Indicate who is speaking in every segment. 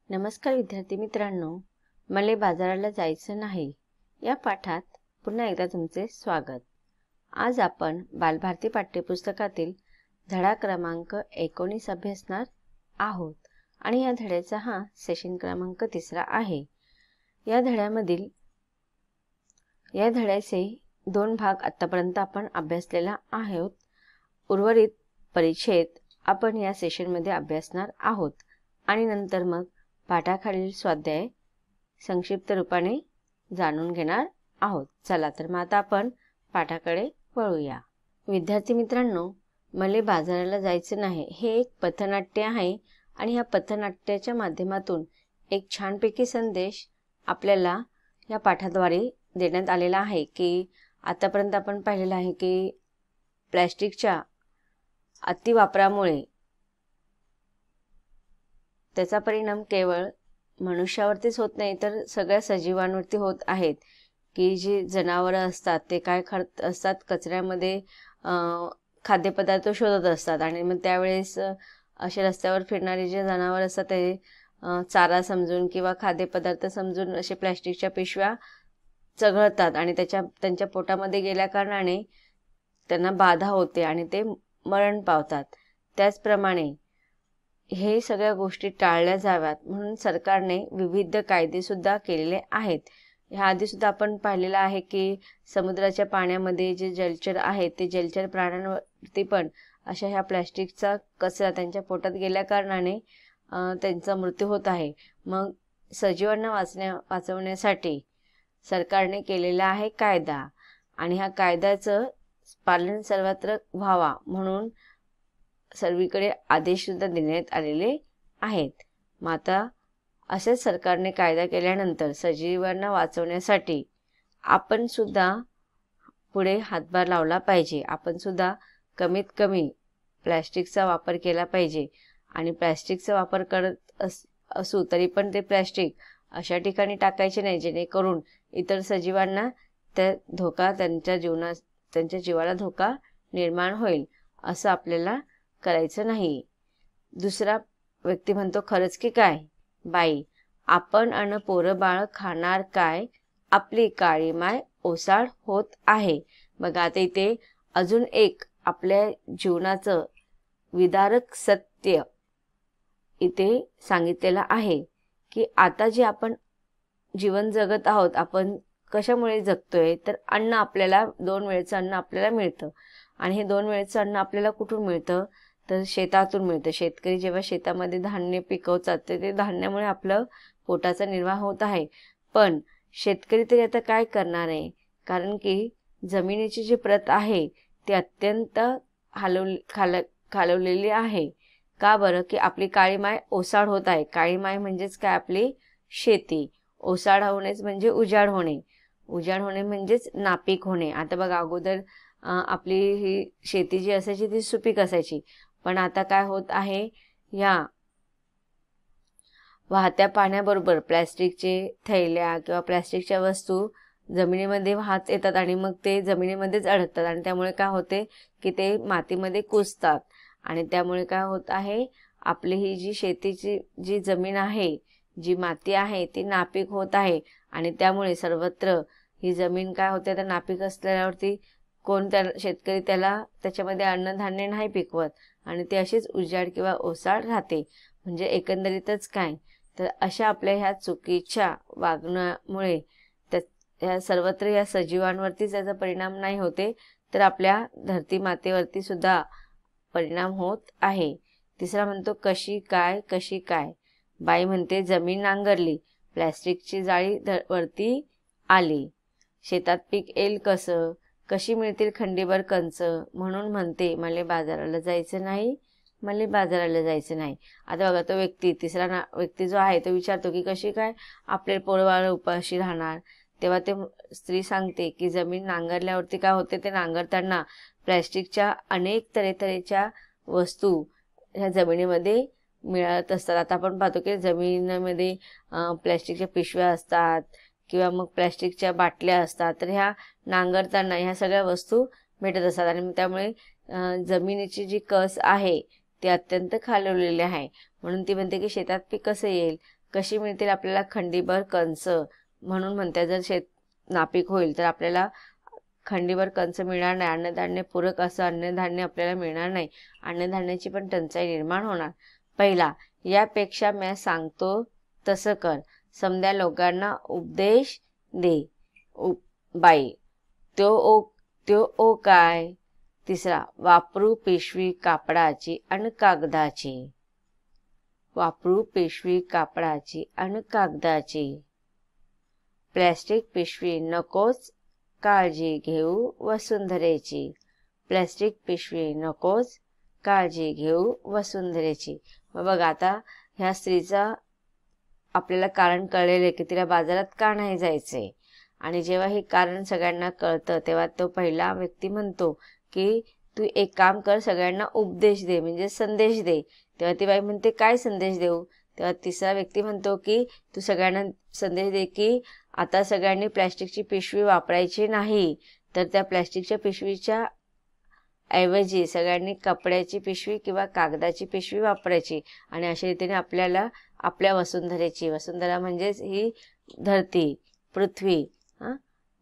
Speaker 1: नमस्कार विद्यार्थी मित्रांनो, मला बाजाराला जायचं नाही या पाठात पुन्हा एकदा तुमचे स्वागत। आज आपण बालभारती पाठ्यपुस्तकातील धडा क्रमांक 19 अभ्यासणार आहोत आणि या धड्याचा हा सेशन क्रमांक 3 आहे। या धड्याचे 2 भाग आतापर्यंत आपण अभ्यासलेला आहोत। उर्वरित परिच्छेद आपण या सेशन मध्ये अभ्यासणार आहोत आणि नंतर मग पाठाखालील स्वाध्याय संक्षिप्त रूपाने जाणून घेणार आहोत। चला तर मग आता आपण पाठाकडे वळूया। विद्यार्थी मित्रांनो, मला बाजाराला जायचं नाही हे एक पथनाट्य आहे आणि या पथनाट्याच्या माध्यमातून एक छानपैकी संदेश आपल्याला या पाठाद्वारे देण्यात आलेला आहे की आतापर्यंत आपण पाहिलेलं आहे की प्लास्टिकच्या अतिवापरामुळे त्याचा परिणाम केवळ मनुष्यावरतीच होत नाही तर सगळ्या सजीवांवरती होत आहेत की जी जनावरं असतात ते काय खात असतात, कचऱ्यामध्ये खाद्यपदार्थ शोधत असतात आणि मग त्यावेळेस असे रस्त्यावर फिरणारे जे जनावर असतात ते चारा समजून किंवा खाद्यपदार्थ समजून असे प्लास्टिकच्या पिशव्या चघळतात आणि त्यांच्या पोटामध्ये गेल्या कारणाने त्यांना बाधा होते आणि ते मरण पावतात। त्याचप्रमाणे हे सगळ्या गोष्टी टाळल्या जाव्यात म्हणून सरकारने विविध कायदे सुद्धा केलेले आहेत। ह्या आधी सुद्धा आपण पाहिलेलं आहे की समुद्राच्या पाण्यामध्ये जे जलचर आहेत ते जलचर प्राण्यांवरती पण अशा ह्या प्लास्टिकचा कचरा त्यांच्या पोटात गेल्या कारणाने त्यांचा मृत्यू होत आहे। मग सजीवांना वाचवण्यासाठी सरकारने केलेला आहे कायदा आणि ह्या कायद्याचं पालन सर्वत्र व्हावा म्हणून सर्वीकडे आदेश सुद्धा देण्यात आलेले आहेत। मग आता असेच सरकारने कायदा केल्यानंतर सजीवांना वाचवण्यासाठी आपण सुद्धा पुढे हातभार लावला पाहिजे। आपण सुद्धा कमीत कमी प्लास्टिकचा वापर केला पाहिजे आणि प्लास्टिकचा वापर करत असू तरी पण ते प्लास्टिक अशा ठिकाणी टाकायचे नाही जेणेकरून इतर सजीवांना त्यांच्या जीवाला धोका निर्माण होईल, असं आपल्याला करायचं नाही। दुसरा व्यक्ती म्हणतो, खरंच की काय बाई, आपण अन पोरं बाळ खाणार काय, आपली काळी माय ओसाड होत आहे। बघा आता इथे अजून एक आपल्या जीवनाचं विदारक सत्य इथे सांगितलेलं आहे की आता जे आपण जीवन जगत आहोत आपण कशामुळे जगतोय तर अन्न आपल्याला 2 वेळेचं अन्न आपल्याला मिळतं आणि हे 2 वेळेचं अन्न आपल्याला कुठून मिळतं तर शेतातून मिळतं। शेतकरी जेव्हा शेतामध्ये धान्य पिकवतात ते धान्यामुळे आपलं पोटाचा निर्वाह होत आहे। पण शेतकरी तरी आता काय करणार आहे, कारण की जमिनीची जी प्रत आहे ती अत्यंत खालवलेली आहे। का बरं, की आपली काळी माय ओसाड होत आहे। काळी माय म्हणजेच काय, आपली शेती। ओसाड होणेच म्हणजे उजाड होणे, उजाड होणे म्हणजेच नापीक होणे। आता बघा अगोदर आपली ही शेती जी असायची ती सुपीक असायची, पण आता काय होत आहे, या वाहत्या पाण्याबरोबर प्लास्टिकचे थैल्या किंवा प्लास्टिकच्या वस्तू जमिनीमध्ये वाहत येतात आणि मग ते जमिनीमध्येच अडकतात आणि त्यामुळे काय होते की ते मातीमध्ये कुजतात आणि त्यामुळे काय होत आहे, आपली ही जी शेतीची जी जमीन आहे, जी माती आहे ती नापीक होत आहे आणि त्यामुळे सर्वत्र ही जमीन काय होते, तर नापीक असल्यावरती शेतकरी त्याच्यामध्ये अन्नधान्य नाही पिकवत आणि ती अशीच उजाड किंवा ओसाड राहते। म्हणजे एकंदरीतच काय तर अशा आपल्या ह्या चुकीच्या वागण्यामुळे सर्वत्र या सजीवांवरतीच याचा परिणाम नाही होते तर आपल्या धरती मातेवरती सुद्धा परिणाम होत आहे। तिसरा म्हणतो, कशी काय बाई म्हणते, जमीन नांगरली, प्लास्टिकची जाळी वरती आली, शेतात पीक येईल कसं, कशी मिळतील खंडीभर कंच, म्हणून म्हणते मला बाजाराला जायचं नाही, मला बाजाराला जायचं नाही। आता बघा तो व्यक्ती तिसरा व्यक्ती जो आहे तो विचारतो की कशी काय आपले पोरबाळ उपाशी राहणार, तेव्हा ते स्त्री सांगते की जमीन नांगरल्यावरती काय होते, ते नांगरताना प्लास्टिकच्या अनेक तऱ्हेच्या वस्तू ह्या जमिनीमध्ये मिळत असतात। आता आपण पाहतो की जमिनीमध्ये प्लास्टिकच्या पिशव्या असतात किंवा मग प्लास्टिकच्या बाटल्या असतात, तर ह्या नांगरताना ह्या सगळ्या वस्तू भेटत असतात आणि त्यामुळे जमिनीची जी कस आहे ती अत्यंत खालवलेली आहे। म्हणून ती म्हणते की शेतात पीक कसं येईल, कशी मिळतील आपल्याला? खंडीभर कंस म्हणून म्हणते. जर शेत नापीक होईल तर आपल्याला खंडीभर कंस मिळणार नाही. अन्नधान्य पूरक असं अन्नधान्य आपल्याला मिळणार नाही. अन्नधान्याची पण टंचाई निर्माण होणार. पहिला, यापेक्षा मी सांगतो तसं कर. समद्या लोकांना उपदेश दे. बाई, त्यो ओ काय? तिसरा, वापरू पिशवी कापडाची आणि कागदाची. वापरू पिशवी कापडाची आणि कागदाची. प्लॅस्टिक पिशवी नकोच, काळजी घेऊ वसुंधरेची. प्लॅस्टिक पिशवी नकोच, काळजी घेऊ वसुंधरेची. मग बघा, आता ह्या स्त्रीचा आपल्याला कारण कळलेलं की तिला बाजारात का नाही जायचंय. आणि जेव्हा हे कारण सगळ्यांना कळतं तेव्हा तो पहिला व्यक्ती म्हणतो की तू एक काम कर, सगळ्यांना उपदेश दे, म्हणजे संदेश दे. तेव्हा ती बाई म्हणते काय संदेश देऊ? तेव्हा तिसरा व्यक्ती म्हणतो की तू सगळ्यांना संदेश दे की आता सगळ्यांनी प्लॅस्टिकची पिशवी वापरायची नाही, तर त्या प्लॅस्टिकच्या पिशवीच्या ऐवजी सगळ्यांनी कपड्याची पिशवी किंवा कागदाची पिशवी वापरायची. आणि अशा रीतीने आपल्याला आपल्या वसुंधरेची, वसुंधरा म्हणजेच ही धरती, पृथ्वी,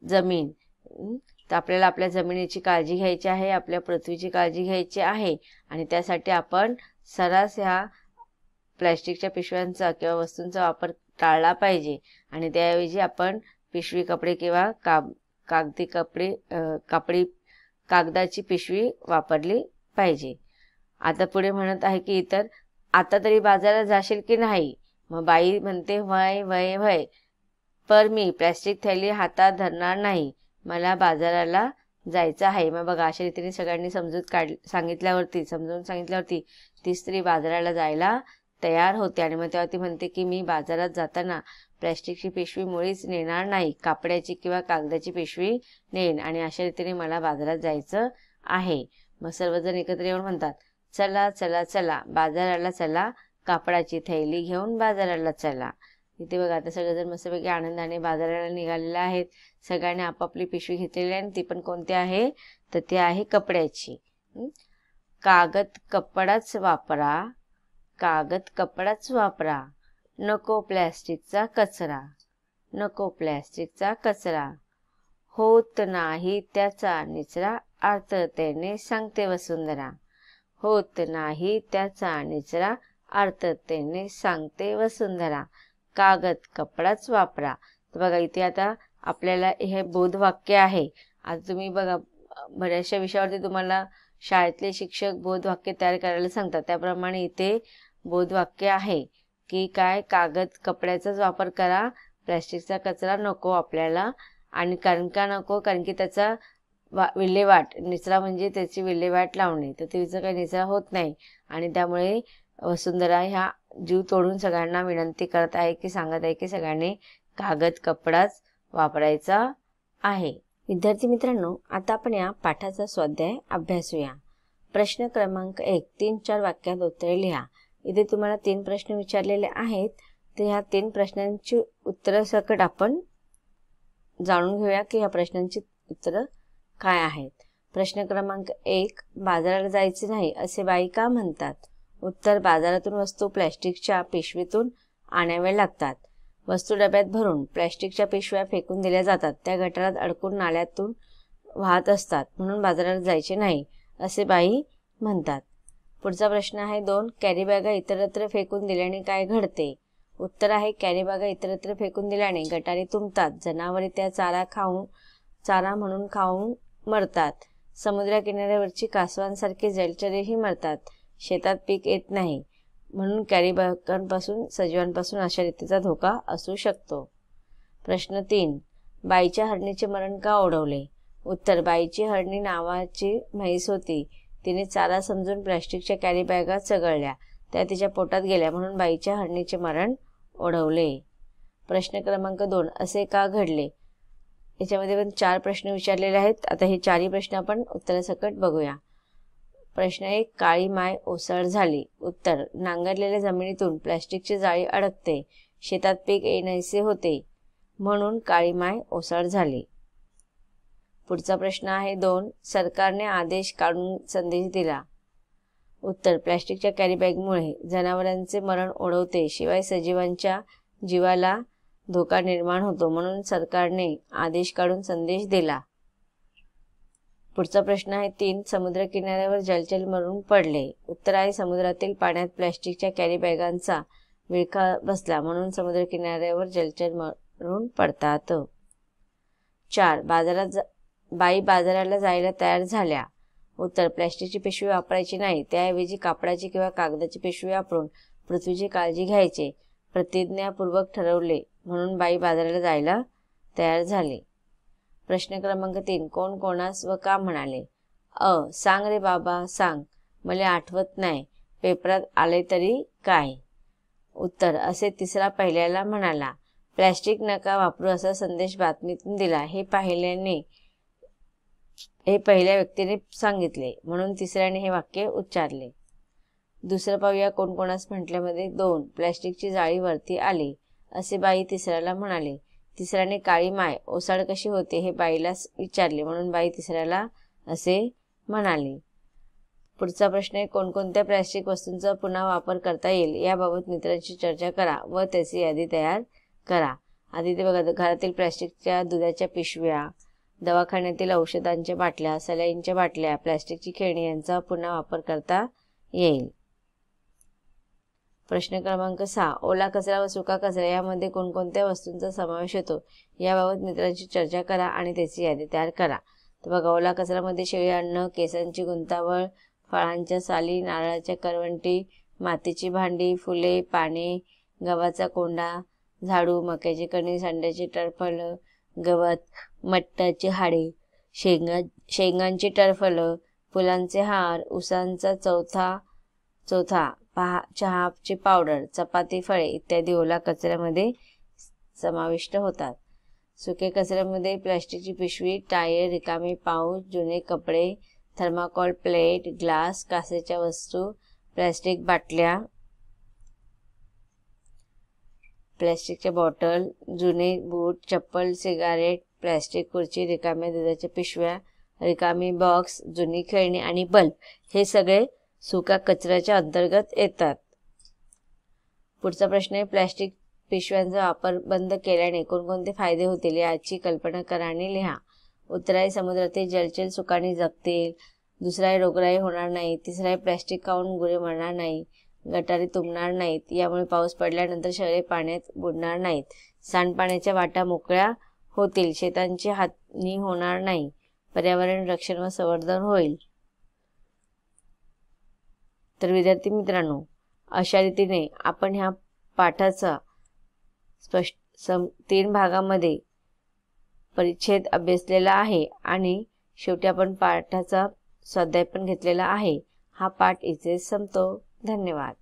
Speaker 1: जमीन, तर आपल्याला आपल्या जमिनीची काळजी घ्यायची आहे, आपल्या पृथ्वीची काळजी घ्यायची आहे. आणि त्यासाठी आपण सर्रास ह्या प्लॅस्टिकच्या पिशव्यांचा किंवा वस्तूंचा वापर टाळला पाहिजे. आणि त्याऐवजी आपण पिशवी कपडे किंवा कागदाची पिशवी वापरली पाहिजे. आता पुढे म्हणत आहे की आता तरी बाजारात जाशील की नाही? मग बाई म्हणते वय वय वय, पर मी प्लॅस्टिक थैली हातात धरणार नाही, मला बाजाराला जायचं आहे. मग बघा, अशा रीतीने सगळ्यांनी समजून सांगितल्यावरती ती स्त्री बाजाराला जायला तयार होते. आणि मग तेव्हा ती म्हणते की मी बाजारात जाताना प्लॅस्टिकची पिशवी मुळीच नेणार नाही, कापडाची किंवा कागदाची पिशवी नेईन. आणि अशा रीतीने मला बाजारात जायचं आहे. मग सर्वजण एकत्र येऊन म्हणतात चला चला चला बाजाराला चला, कापडाची थैली घेऊन बाजाराला चला. इथे बघा, आता सगळेजण मस्तपैकी आनंदाने बाजाराला निघालेले आहेत. सगळ्यांनी आपापली पिशवी घेतलेली आहे. आणि ती पण कोणती आहे? तर ती आहे कपड्याची. कागद कपडाच वापरा, कागद कपडाच वापरा, नको प्लॅस्टिकचा कचरा, नको प्लॅस्टिकचा कचरा. होत नाही त्याचा निचरा, आर्ततेने सांगते वसुंधरा. होत नाही त्याचा निचरा, आर्ततेने सांगते वसुंधरा. कागद कपडाच वापरा. तर बघा, इथे आता आपल्याला हे बोधवाक्य आहे. आता तुम्ही बघा, बऱ्याचशा विषयावरती तुम्हाला शाळेतले शिक्षक बोधवाक्य तयार करायला सांगतात. त्याप्रमाणे इथे बोधवाक्य आहे की काय? कागद कपड्याचाच वापर करा, प्लॅस्टिकचा कचरा नको आपल्याला. आणि कारण का नको? कारण की त्याचा विल्हेवाट, निचरा म्हणजे त्याची विल्हेवाट लावणे, तर तिचा काही निचरा होत नाही. आणि त्यामुळे वसुंधरा ह्या जीव तोडून सगळ्यांना विनंती करत आहे की सांगत आहे की सगळ्यांनी कागद कपडाच वापरायचा आहे. विद्यार्थी मित्रांनो, आता आपण या पाठाचा स्वाध्याय अभ्यासूया. प्रश्न क्रमांक 1, 3-4 वाक्यात उत्तरे लिहा. इथे तुम्हाला 3 प्रश्न विचारलेले आहेत. तर ह्या 3 प्रश्नांची उत्तरासकट आपण जाणून घेऊया की ह्या प्रश्नांची उत्तरं काय आहेत. प्रश्न क्रमांक 1, बाजाराला जायचे नाही असे बाई का म्हणतात? उत्तर, बाजारातून वस्तू प्लॅस्टिकच्या पिशवीतून आणाव्या लागतात. वस्तू डब्यात भरून प्लॅस्टिकच्या पिशव्या फेकून दिल्या जातात. त्या गटारात अडकून नाल्यातून वाहत असतात, म्हणून बाजारात जायचे नाही असे बाई म्हणतात. पुढचा प्रश्न आहे 2, कॅरीबॅगा इतरत्र फेकून दिल्याने काय घडते? उत्तर आहे, कॅरीबॅगा इतरत्र फेकून दिल्याने गटारी तुंबतात, जनावरे त्या चारा म्हणून खाऊन मरतात, समुद्रकिनाऱ्यावरची कासवांसारखे जलचरही मरतात, शेतात पीक येत नाही, म्हणून कॅरीबॅगांपासून सजीवांपासून अशा रीतीचा धोका असू शकतो. प्रश्न 3, बाईच्या हरणीचे मरण का ओढवले? उत्तर, बाईची हरणी नावाची म्हैस होती. तिने चारा समजून प्लॅस्टिकच्या कॅरीबॅगा चघळल्या, त्या तिच्या पोटात गेल्या, म्हणून बाईच्या हरणीचे मरण ओढवले. प्रश्न क्रमांक 2, असे का घडले? याच्यामध्ये पण 4 प्रश्न विचारलेले आहेत. आता हे 4ही प्रश्न आपण उत्तरासकट बघूया. प्रश्न 1, काळी माय ओसाड झाली. उत्तर, नांगरलेल्या जमिनीतून प्लॅस्टिकची जाळी अडकते, शेतात पीक येण्याचे होते, म्हणून काळी माय ओसाड झाली. पुढचा प्रश्न आहे 2, सरकारने आदेश काढून संदेश दिला. उत्तर, प्लॅस्टिकच्या कॅरी बॅगमुळे जनावरांचे मरण ओढवते, शिवाय सजीवांच्या जीवाला धोका निर्माण होतो, म्हणून सरकारने आदेश काढून संदेश दिला. पुढचा प्रश्न आहे 3. समुद्र किनाऱ्यावर जलचर मरून पडले. उत्तर आहे समुद्रातील पाण्यात प्लॅस्टिकच्या कॅरी बॅगांचा विळखा बसला, म्हणून समुद्र किनाऱ्यावर जलचर मरून पडतात. 4. बाई बाजाराला जायला तयार झाल्या. उत्तर, प्लॅस्टिकची पिशवी वापरायची नाही, त्याऐवजी कापडाची किंवा कागदाची पिशवी वापरून पृथ्वीची काळजी घ्यायचे प्रतिज्ञापूर्वक ठरवले, म्हणून बाई बाजाराला जायला तयार झाले. प्रश्न क्रमांक 3. कोण कोणास व का म्हणाले? अ. सांग रे बाबा सांग, मला आठवत नाही, पेपरात आले तरी काय? उत्तर, असे तिसरा पहिल्याला म्हणाला. प्लॅस्टिक नका वापरू असा संदेश बातमीतून दिला. हे पहिल्या व्यक्तीने सांगितले, म्हणून तिसऱ्याने हे वाक्य उच्चारले. दुसरं पाहूया कोण कोणास म्हटल्यामध्ये. 2. प्लॅस्टिकची जाळी वरती आली असे बाई तिसऱ्याला म्हणाले. तिसऱ्याने काळी माय ओसाड कशी होते हे बाईला विचारले, म्हणून बाई तिसऱ्याला असे म्हणाली. पुढचा प्रश्न आहे कोणकोणत्या प्लॅस्टिक वस्तूंचा पुन्हा वापर करता येईल याबाबत मित्रांशी चर्चा करा व त्याची यादी तयार करा. आधी ते बघा, घरातील प्लॅस्टिकच्या दुधाच्या पिशव्या, दवाखान्यातील औषधांच्या बाटल्या, सलाईनच्या बाटल्या, प्लॅस्टिकची खेळणी यांचा पुन्हा वापर करता येईल. प्रश्न क्रमांक 6. ओला कचरा व सुका कचरा यामध्ये कोणकोणत्या वस्तूंचा समावेश होतो याबाबत मित्रांशी चर्चा करा आणि त्याची यादी तयार करा. तर बघा, ओला कचऱ्यामध्ये शेळी अन्न, केसांची गुंतावळ, फळांच्या साली, नारळाच्या करवंटी, मातीची भांडी, फुले, पाने, गव्हाचा कोंडा, झाडू, मक्याची कणीस, अंड्याची टरफलं, गवत, मटाची हाडे, शेंगांची टरफलं, फुलांचे हार, उसांचा चोथा, चहाची पावडर, चपाती, फळे इत्यादी ओला कचऱ्यामध्ये समाविष्ट होतात. सुके कचऱ्यामध्ये प्लॅस्टिकची पिशवी, टायर, रिकामे पाऊच, जुने कपडे, थर्माकोल प्लेट, ग्लास, काचेच्या वस्तू, प्लॅस्टिक बाटल्या, प्लॅस्टिकच्या बॉटल, जुने बूट, चप्पल, सिगारेट, प्लॅस्टिक खुर्ची, रिकाम्या दुधाच्या पिशव्या, रिकामी बॉक्स, जुनी खेळणी आणि बल्ब हे सगळे सुका कचऱ्याच्या अंतर्गत येतात. पुढचा प्रश्न आहे प्लॅस्टिक पिशव्यांचा वापर बंद केल्याने कोणकोणते फायदे होतील याची कल्पना करा आणि लिहा. उत्तर आहे समुद्रातील जलचर सुखाने जगतील. दुसरा आहे रोगराई होणार नाही. तिसरा आहे प्लॅस्टिक खाऊन गुरे मरणार नाही, गटारी तुंबणार नाहीत, यामुळे पाऊस पडल्यानंतर शहरे पाण्यात बुडणार नाहीत, सांडपाण्याच्या वाटा मोकळ्या होतील, शेतांची हानी होणार नाही, पर्यावरण रक्षण व संवर्धन होईल. तर विद्यार्थी मित्रांनो, अशा रीतीने आपण ह्या पाठाचा 3 भागामध्ये परिच्छेद अभ्यासलेला आहे आणि शेवटी आपण पाठाचा स्वाध्याय पण घेतलेला आहे. हा पाठ इथे संपतो. धन्यवाद.